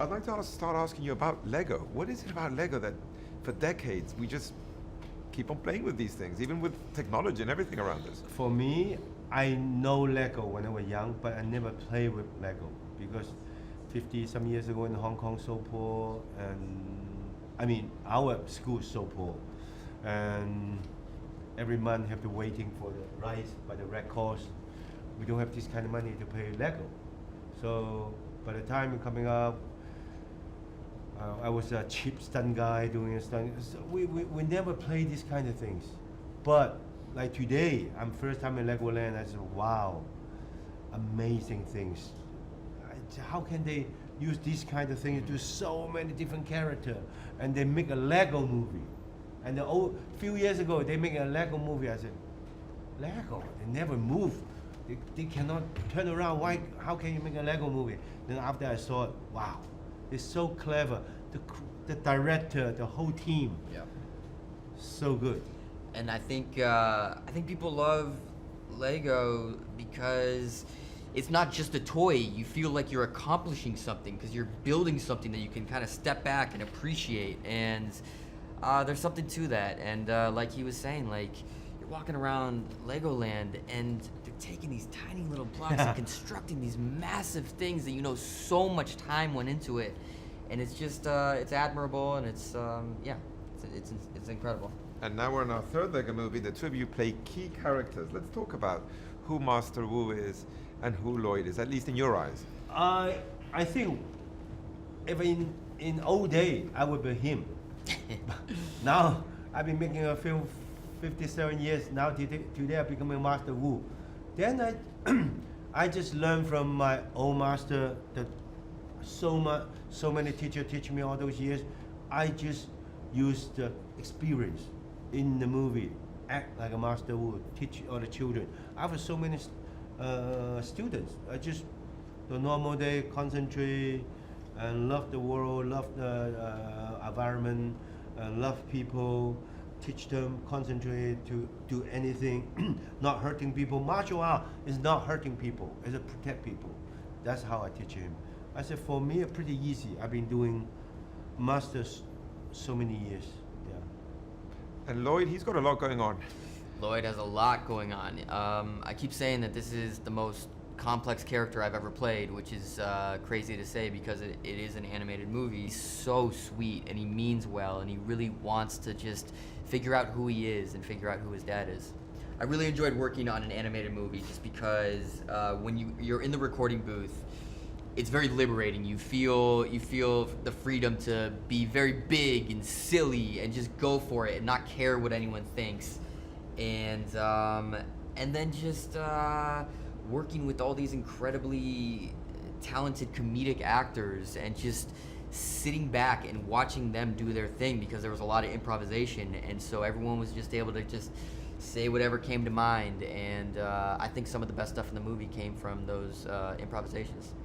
I'd like to start asking you about Lego. What is it about Lego that for decades we just keep on playing with these things, even with technology and everything around us? For me, I know Lego when I was young, but I never played with Lego because 50 some years ago in Hong Kong, so poor, and I mean our school is so poor, and every month have to waiting for the rice by the red cross. We don't have this kind of money to pay Lego. So by the time coming up, I was a cheap stunt guy doing a stunt. So we never played these kind of things. But like today, I'm first time in Legoland. I said, wow, amazing things. How can they use these kind of things to do so many different characters? And they make a Lego movie. And few years ago, they make a Lego movie. I said, Lego? They never move. They cannot turn around. Why? How can you make a Lego movie? Then after I saw it, wow, it's so clever. The director, the whole team, so good. And I think people love Lego because it's not just a toy. You feel like you're accomplishing something because you're building something that you can kind of step back and appreciate. And there's something to that. And like he was saying, like you're walking around Legoland and they're taking these tiny little blocks and constructing these massive things that you know so much time went into it. And it's just it's admirable, and it's incredible. And now we're in our third Lego movie. The two of you play key characters. Let's talk about who Master Wu is and who Lloyd is, at least in your eyes. I think if in old day I would be him. Now I've been making a film 57 years. Now today I become a Master Wu. Then I just learned from my old master that so many teachers teach me all those years. I just use the experience in the movie, act like a Master Wu, teach all the children. I have so many students. I just the normal day concentrate and love the world, love the environment, love people, teach them, concentrate to do anything, not hurting people. Martial art is not hurting people, it's to protect people. That's how I teach him. I said, for me, it's pretty easy. I've been doing masters so many years. Yeah. And Lloyd, he's got a lot going on. Lloyd has a lot going on. I keep saying that this is the most complex character I've ever played, which is crazy to say because it is an animated movie. He's so sweet and he means well and he really wants to just figure out who he is and figure out who his dad is. I really enjoyed working on an animated movie just because when you're in the recording booth, it's very liberating. You feel the freedom to be very big and silly and just go for it and not care what anyone thinks. And then just working with all these incredibly talented comedic actors and just sitting back and watching them do their thing because there was a lot of improvisation, and so everyone was just able to just say whatever came to mind. And I think some of the best stuff in the movie came from those improvisations.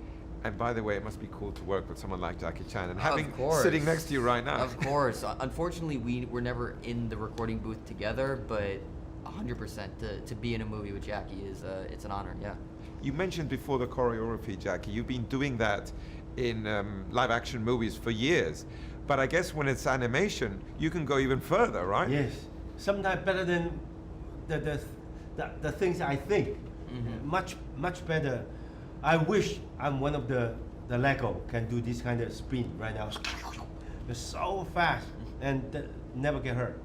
And by the way, it must be cool to work with someone like Jackie Chan and Of course. sitting next to you right now. Of course. Unfortunately, we were never in the recording booth together, but 100% to be in a movie with Jackie is it's an honor. Yeah. You mentioned before the choreography, Jackie. You've been doing that in live action movies for years, but I guess when it's animation, you can go even further, right? Yes. Sometimes better than the things I think. Mm-hmm. Much better. I wish I'm one of the Lego can do this kind of spin right now. It's so fast and never get hurt.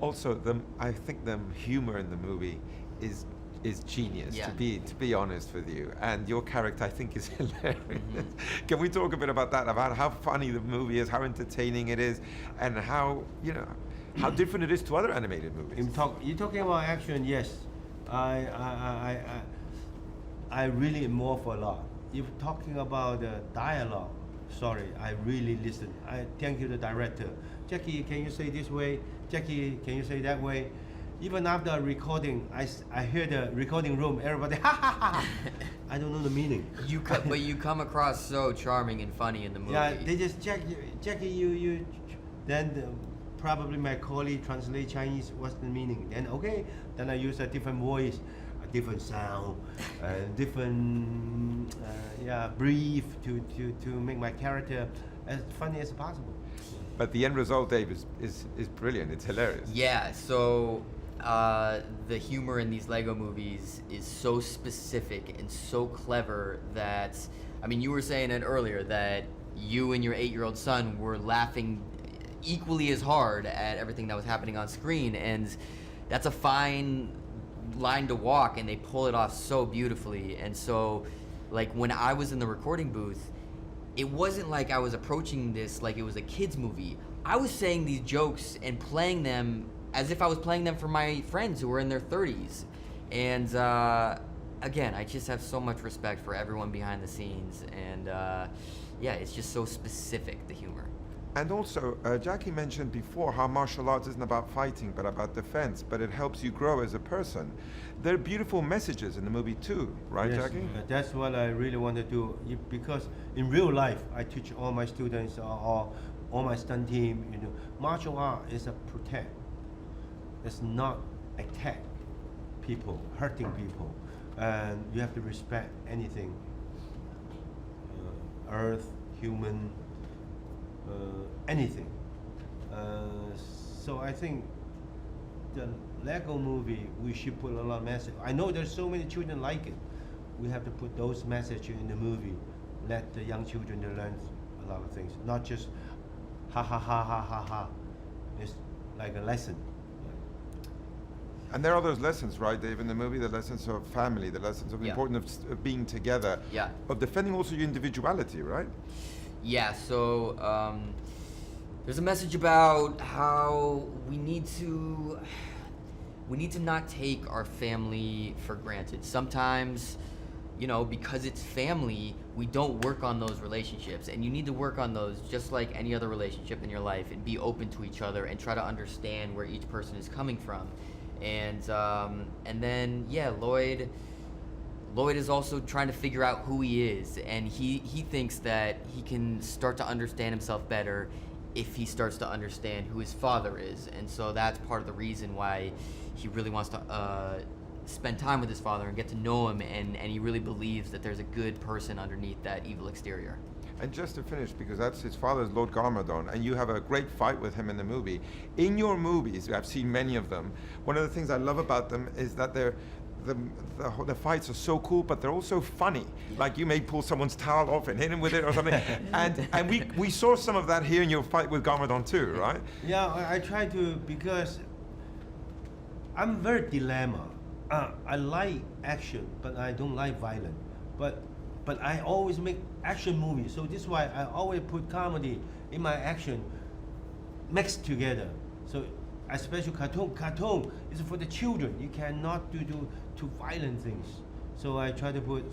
Also, I think the humor in the movie is genius. Yeah. To be honest with you, and your character I think is hilarious. Mm-hmm. Can we talk a bit about that? About how funny the movie is, how entertaining it is, and how how different it is to other animated movies. You're talking about action, yes. I really am more for a lot. If talking about the dialogue, sorry, I really listen. I thank you, the director. Jackie, can you say this way? Jackie, can you say that way? Even after recording, I hear the recording room, everybody, ha ha ha. I don't know the meaning. But you come across so charming and funny in the movie. Yeah, they just, Jackie, you. Then probably my colleague translate Chinese, what's the meaning? Then okay, then I use a different voice. different sound, different brief to make my character as funny as possible. But the end result, Dave, is brilliant. It's hilarious. Yeah, so the humor in these Lego movies is so specific and so clever that, I mean, you were saying it earlier that you and your 8-year-old son were laughing equally as hard at everything that was happening on screen, and that's a fine line to walk, and they pull it off so beautifully. And so, like, when I was in the recording booth, it wasn't like I was approaching this like it was a kid's movie. I was saying these jokes and playing them as if I was playing them for my friends who were in their 30s. And again, I just have so much respect for everyone behind the scenes. And yeah, it's just so specific, the humor. And also, Jackie mentioned before how martial arts isn't about fighting, but about defense, but it helps you grow as a person. There are beautiful messages in the movie too, right, Yes, Jackie? that's what I really want to do, because in real life, I teach all my students or all my stunt team, martial art is a protect. It's not attack people, hurting people. And you have to respect anything, earth, human, anything. So I think the Lego movie, we should put a lot of message. I know there's so many children like it. We have to put those messages in the movie. Let the young children learn a lot of things, not just ha ha ha ha ha ha. It's like a lesson. And there are those lessons, right, Dave, in the movie, the lessons of family, the lessons of the Yeah. importance of being together, Yeah. of defending also your individuality, right? Yeah, so there's a message about how we need to not take our family for granted. Sometimes, because it's family, we don't work on those relationships, and you need to work on those just like any other relationship in your life, and be open to each other and try to understand where each person is coming from. And then Lloyd is also trying to figure out who he is, and he thinks that he can start to understand himself better if he starts to understand who his father is. And so that's part of the reason why he really wants to spend time with his father and get to know him, and he really believes that there's a good person underneath that evil exterior. And just to finish, because that's his father's Lord Garmadon, and you have a great fight with him in the movie. In your movies, I've seen many of them, one of the things I love about them is that the fights are so cool, but they're also funny. Like you may pull someone's towel off and hit him with it or something. and we saw some of that here in your fight with Garmadon too, right? Yeah, I try to, because I'm very dilemma. I like action, but I don't like violence. But I always make action movies, so this is why I always put comedy in my action mixed together. So especially cartoon is for the children. You cannot do too violent things. So I try to put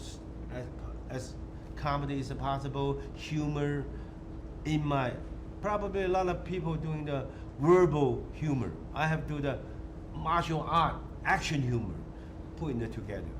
as comedy as possible, humor in my. Probably a lot of people doing the verbal humor. I have to do the martial art action humor, putting it together.